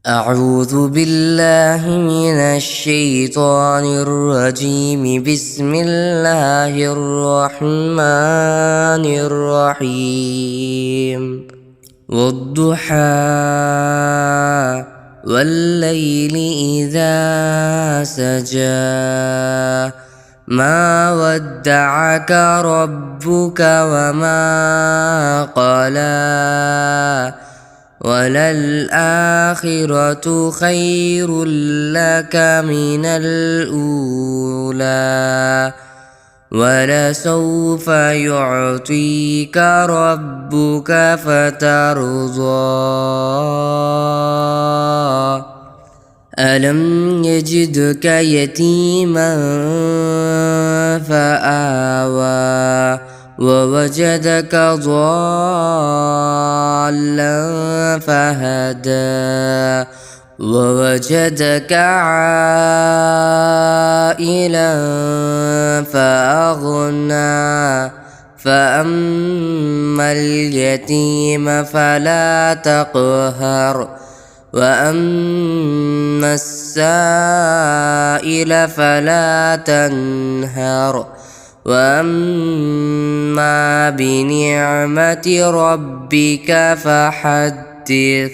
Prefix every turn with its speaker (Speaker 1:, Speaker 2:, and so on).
Speaker 1: أعوذ بالله من الشيطان الرجيم. بسم الله الرحمن الرحيم. والضحى والليل إذا سجى ما ودعك ربك وما قلى وللآخرة خير لك من الأولى ولسوف يعطيك ربك فترضى. ألم يجدك يتيما فآوى ووجدك ضالا فهدى ووجدك عائلا فأغنى فأما اليتيم فلا تقهر وأما السائل فلا تنهر وأما بنعمة ربك فحدث.